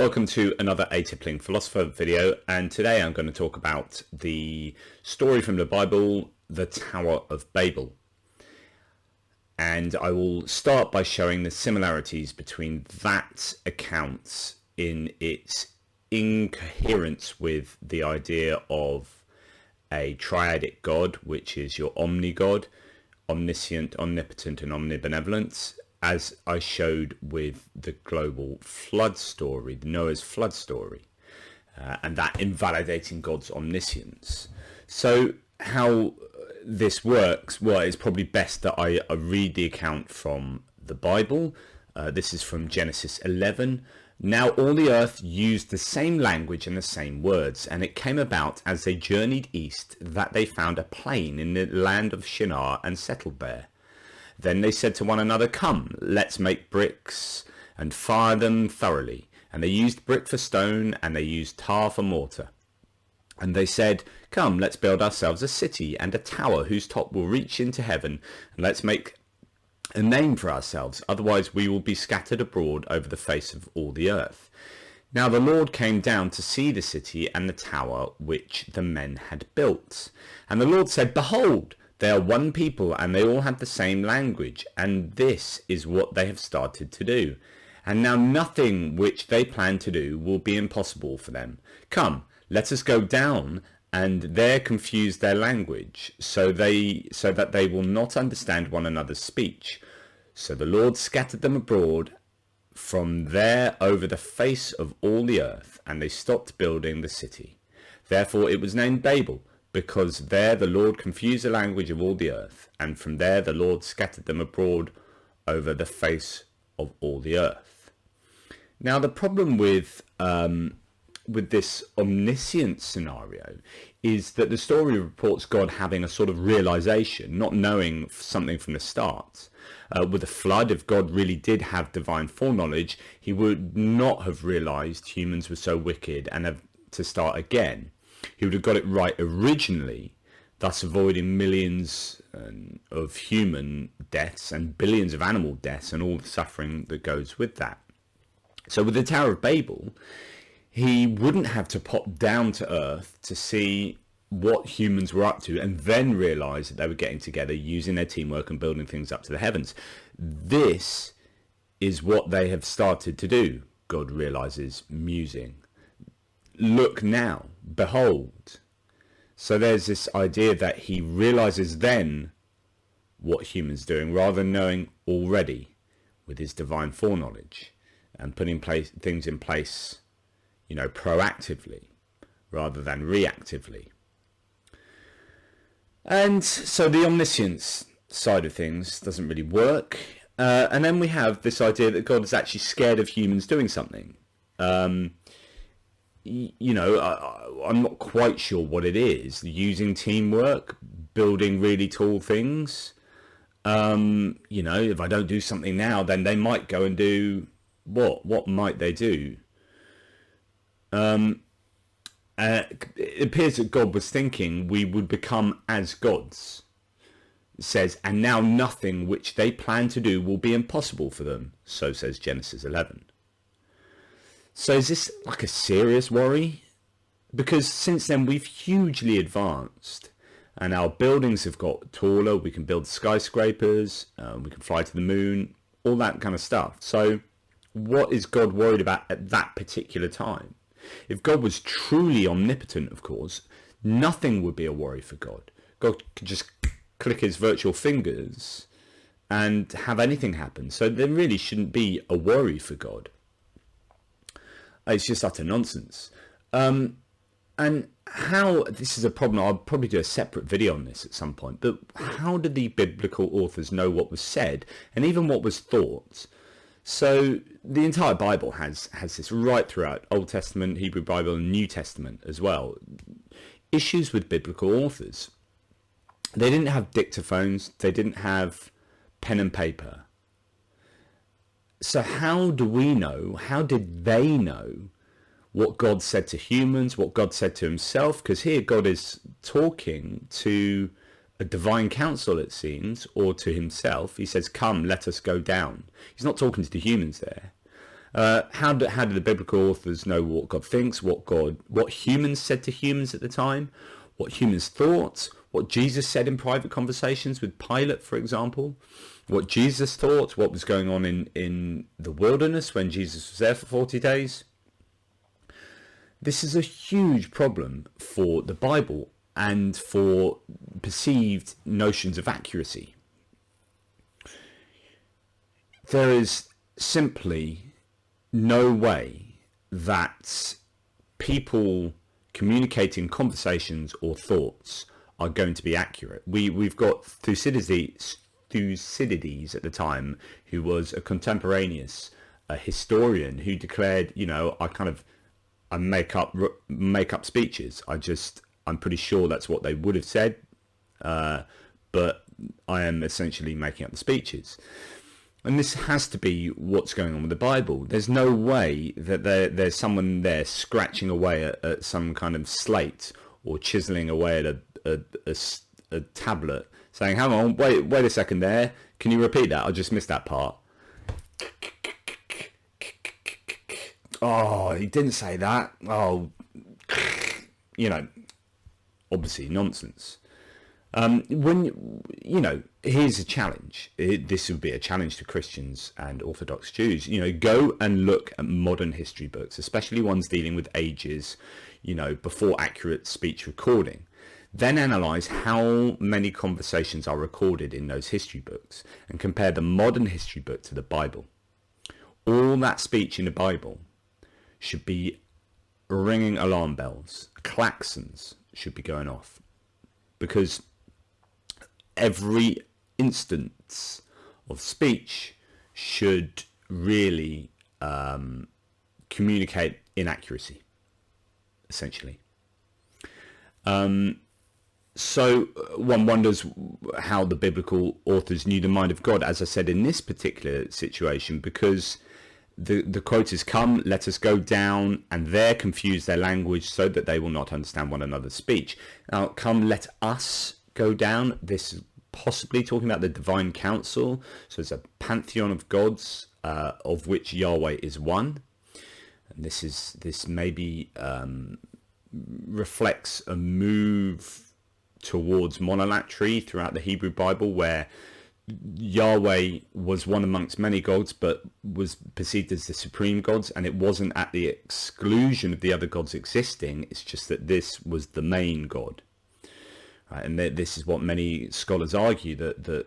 Welcome to another Aetiological Philosopher video, and today I'm going to talk about the story from the Bible, the Tower of Babel. And I will start by showing the similarities between that account in its incoherence with the idea of a triadic God, which is your omni-God, omniscient, omnipotent and omnibenevolent, as I showed with the global flood story, the Noah's flood story, and that invalidating God's omniscience. So how this works, well, it's probably best that I read the account from the Bible. This is from Genesis 11. Now all the earth used the same language and the same words, and it came about as they journeyed east that they found a plain in the land of Shinar and settled there. Then they said to one another, "Come, let's make bricks and fire them thoroughly." And they used brick for stone, and they used tar for mortar. And they said, "Come, let's build ourselves a city and a tower whose top will reach into heaven, and let's make a name for ourselves, otherwise we will be scattered abroad over the face of all the earth." Now the Lord came down to see the city and the tower which the men had built. And the Lord said, "Behold, they are one people, and they all have the same language, and this is what they have started to do. And now nothing which they plan to do will be impossible for them. Come, let us go down and there confuse their language, so that they will not understand one another's speech." So the Lord scattered them abroad from there over the face of all the earth, and they stopped building the city. Therefore it was named Babel, because there the Lord confused the language of all the earth, and from there the Lord scattered them abroad over the face of all the earth. Now the problem with this omniscient scenario is that the story reports God having a sort of realization, not knowing something from the start. With the flood, if God really did have divine foreknowledge, he would not have realized humans were so wicked and have to start again. He would have got it right originally, thus avoiding millions of human deaths and billions of animal deaths and all the suffering that goes with that. So with the Tower of Babel, he wouldn't have to pop down to earth to see what humans were up to and then realize that they were getting together, using their teamwork and building things up to the heavens. This is what they have started to do, God realizes, musing. Look now, behold. So there's this idea that he realizes then what humans are doing, rather than knowing already with his divine foreknowledge and putting things in place, proactively rather than reactively. And so the omniscience side of things doesn't really work. And then we have this idea that God is actually scared of humans doing something. I'm not quite sure what it is. Using teamwork, building really tall things. If I don't do something now, then they might go and do what? What might they do? It appears that God was thinking we would become as gods. It says, "And now nothing which they plan to do will be impossible for them." So says Genesis 11. So is this like a serious worry? Because since then we've hugely advanced and our buildings have got taller. We can build skyscrapers, we can fly to the moon, all that kind of stuff. So what is God worried about at that particular time? If God was truly omnipotent, of course, nothing would be a worry for God. God could just click his virtual fingers and have anything happen. So there really shouldn't be a worry for God. It's just utter nonsense. And how, this is a problem, I'll probably do a separate video on this at some point, but how did the biblical authors know what was said and even what was thought? So the entire Bible has this right throughout, Old Testament, Hebrew Bible, and New Testament as well. Issues with biblical authors. They didn't have dictaphones, they didn't have pen and paper. So how do we know, how did they know what God said to humans, what God said to himself? Because here God is talking to a divine council, it seems, or to himself. He says, "Come, let us go down." He's not talking to the humans there. How do the biblical authors know what God thinks, what humans said to humans at the time, what humans thought, what Jesus said in private conversations with Pilate, for example, what Jesus thought, what was going on in the wilderness when Jesus was there for 40 days? This is a huge problem for the Bible and for perceived notions of accuracy. There is simply no way that people communicating conversations or thoughts are going to be accurate. We've got Thucydides at the time, who was a contemporaneous historian, who declared, I make up speeches. I'm pretty sure that's what they would have said, but I am essentially making up the speeches. And this has to be what's going on with the Bible. There's no way that there's someone there scratching away at some kind of slate or chiseling away at a tablet, saying, "Hang on, wait a second there. Can you repeat that? I just missed that part." Oh, he didn't say that. Oh, obviously nonsense. Here's a challenge. This would be a challenge to Christians and Orthodox Jews. Go and look at modern history books, especially ones dealing with ages, before accurate speech recording. Then analyze how many conversations are recorded in those history books and compare the modern history book to the Bible. All that speech in the Bible should be ringing alarm bells. Klaxons should be going off, because every instance of speech should really communicate inaccuracy, essentially. So one wonders how the biblical authors knew the mind of God, as I said, in this particular situation, because the quote is, "Come, let us go down, and there confuse their language so that they will not understand one another's speech." Now, "come, let us go down," this is possibly talking about the divine council. So it's a pantheon of gods, of which Yahweh is one. And this maybe reflects a move towards monolatry throughout the Hebrew Bible, where Yahweh was one amongst many gods, but was perceived as the supreme gods, and it wasn't at the exclusion of the other gods existing. It's just that this was the main god. Right? And this is what many scholars argue, that the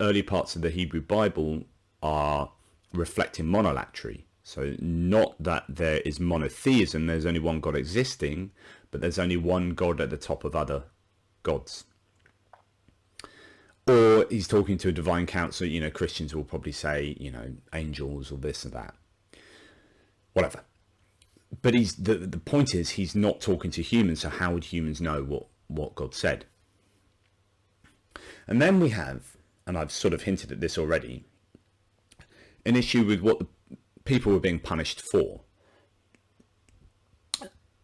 early parts of the Hebrew Bible are reflecting monolatry. So not that there is monotheism, there's only one God existing, but there's only one God at the top of other gods. Or he's talking to a divine council. Christians will probably say, angels or this or that, whatever. But the point is, he's not talking to humans. So how would humans know what God said? And then we have, and I've sort of hinted at this already, an issue with what the people were being punished for,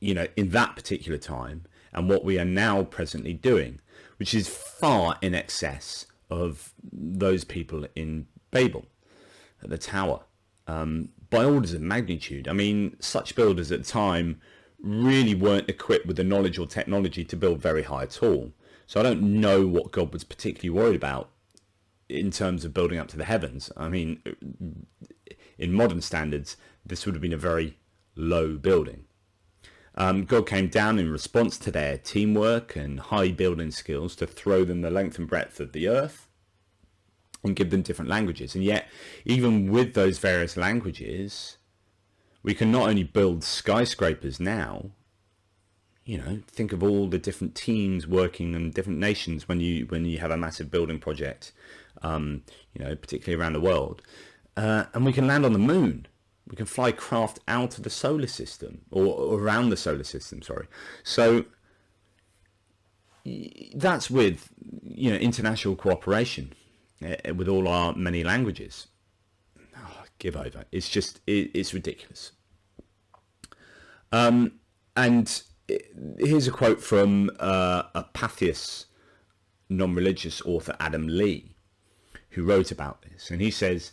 in that particular time, and what we are now presently doing, which is far in excess of those people in Babel at the tower, by orders of magnitude. I mean, such builders at the time really weren't equipped with the knowledge or technology to build very high at all. So I don't know what God was particularly worried about in terms of building up to the heavens. I mean, in modern standards, this would have been a very low building. God came down in response to their teamwork and high building skills to throw them the length and breadth of the earth and give them different languages. And yet, even with those various languages, we can not only build skyscrapers now, think of all the different teams working in different nations when you have a massive building project, particularly around the world. And we can land on the moon. We can fly craft out of the solar system, or around the solar system, sorry. So that's with, international cooperation with all our many languages. Oh, give over. It's just, it's ridiculous. And here's a quote from a Patheos non-religious author, Adam Lee, who wrote about this. And he says,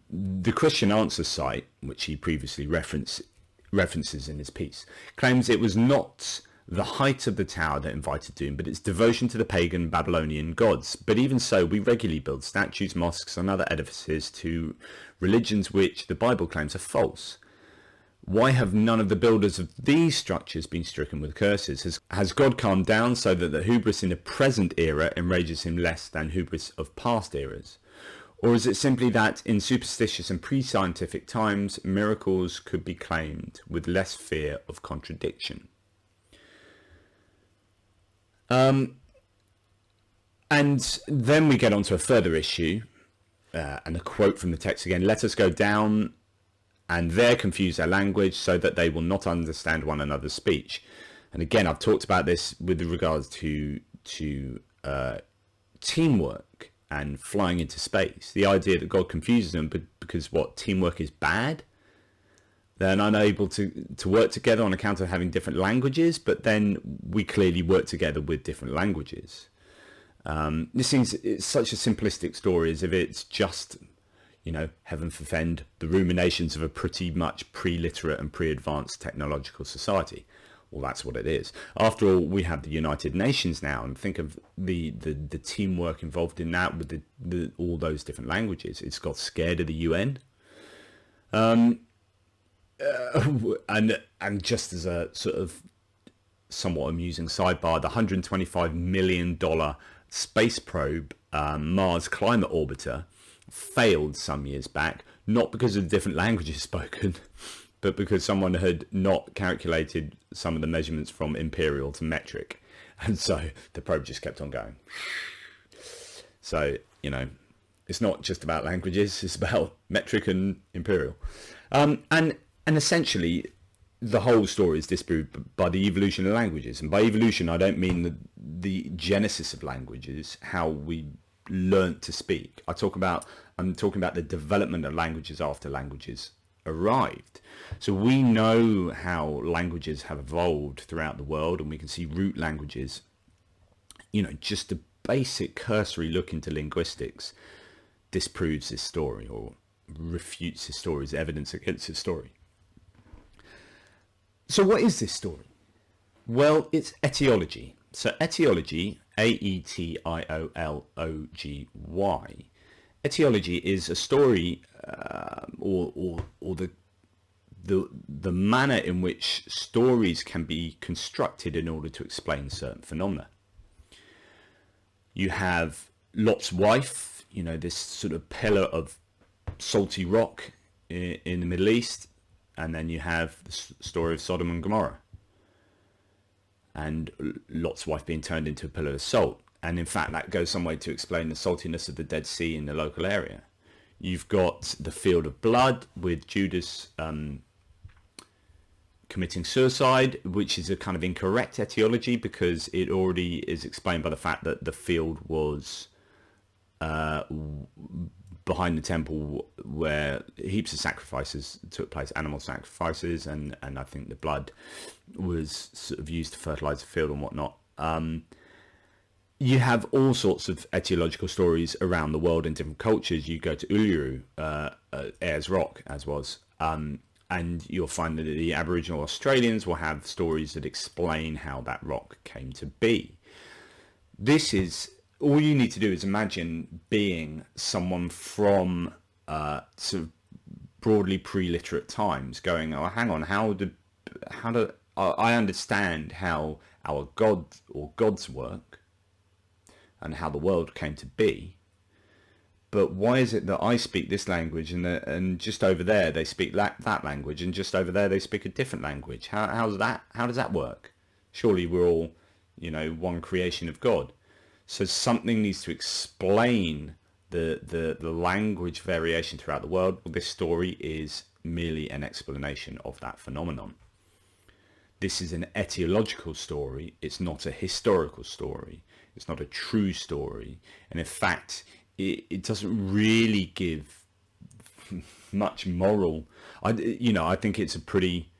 the Christian Answer site, which he previously references in his piece, claims it was not the height of the tower that invited doom, but its devotion to the pagan Babylonian gods. But even so, we regularly build statues, mosques, and other edifices to religions which the Bible claims are false. Why have none of the builders of these structures been stricken with curses? Has God calmed down so that the hubris in the present era enrages him less than hubris of past eras? Or is it simply that in superstitious and pre-scientific times, miracles could be claimed with less fear of contradiction? And then we get on to a further issue, and a quote from the text again: "Let us go down and there confuse their language so that they will not understand one another's speech." And again, I've talked about this with regards to teamwork and flying into space. The idea that God confuses them because teamwork is bad. They're unable to work together on account of having different languages, but then we clearly work together with different languages. This seems it's such a simplistic story, as if it's just, heaven forfend, the ruminations of a pretty much pre-literate and pre-advanced technological society. Well, that's what it is. After all, we have the United Nations now, and think of the teamwork involved in that with all those different languages. It's got scared of the UN. And just as a sort of somewhat amusing sidebar, the $125 million space probe Mars Climate Orbiter failed some years back, not because of different languages spoken, but because someone had not calculated some of the measurements from imperial to metric, and so the probe just kept on going. So, it's not just about languages, it's about metric and imperial. And essentially, the whole story is disproved by the evolution of languages. And by evolution, I don't mean the genesis of languages, how we learnt to speak. I'm talking about the development of languages after languages arrived. So we know how languages have evolved throughout the world, and we can see root languages. Just a basic cursory look into linguistics disproves this story, or refutes his story, is evidence against his story. So what is this story? Well, it's etiology. So etiology, A-E-T-I-O-L-O-G-Y. Etiology is a story, or the manner in which stories can be constructed in order to explain certain phenomena. You have Lot's wife, this sort of pillar of salty rock in the Middle East, and then you have the story of Sodom and Gomorrah, and Lot's wife being turned into a pillar of salt. And in fact, that goes some way to explain the saltiness of the Dead Sea in the local area. You've got the field of blood with Judas committing suicide, which is a kind of incorrect etiology, because it already is explained by the fact that the field was behind the temple where heaps of sacrifices took place, animal sacrifices, and I think the blood was sort of used to fertilize the field and whatnot. You have all sorts of etiological stories around the world in different cultures. You go to Uluru, Ayers Rock, as was, and you'll find that the Aboriginal Australians will have stories that explain how that rock came to be. This is all you need to do is imagine being someone from sort of broadly pre-literate times, going, "Oh, hang on, how do I understand how our God or gods work and how the world came to be? But why is it that I speak this language and just over there they speak that language, and just over there they speak a different language? How does that work? Surely we're all, one creation of God." So something needs to explain the language variation throughout the world. Well, this story is merely an explanation of that phenomenon. This is an etiological story. It's not a historical story. It's not a true story. And in fact, it doesn't really give much moral. I think it's a pretty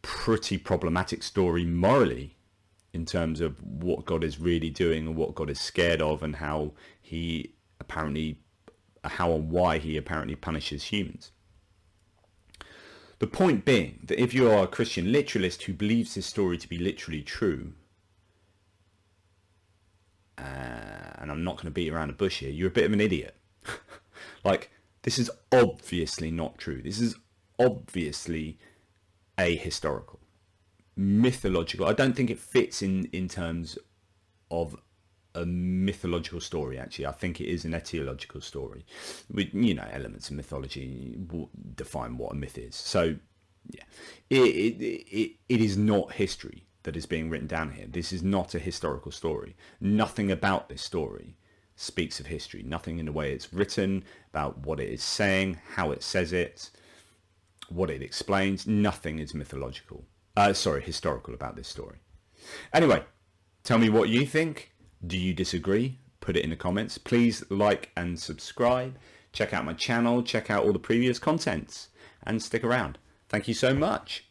problematic story morally, in terms of what God is really doing and what God is scared of, and how he apparently how and why he apparently punishes humans. The point being that if you are a Christian literalist who believes this story to be literally true, and I'm not going to beat around the bush here, you're a bit of an idiot. Like, this is obviously not true. This is obviously ahistorical, mythological. I don't think it fits in terms of a mythological story. Actually, I think it is an aetiological story with, you know, elements of mythology will define what a myth is. So yeah, it is not history that is being written down here. This is not a historical story. Nothing about this story speaks of history. Nothing in the way it's written, about what it is saying, how it says it, what it explains. Nothing is historical about this story. Anyway, tell me what you think. Do you disagree? Put it in the comments. Please like and subscribe. Check out my channel. Check out all the previous contents and stick around. Thank you so much.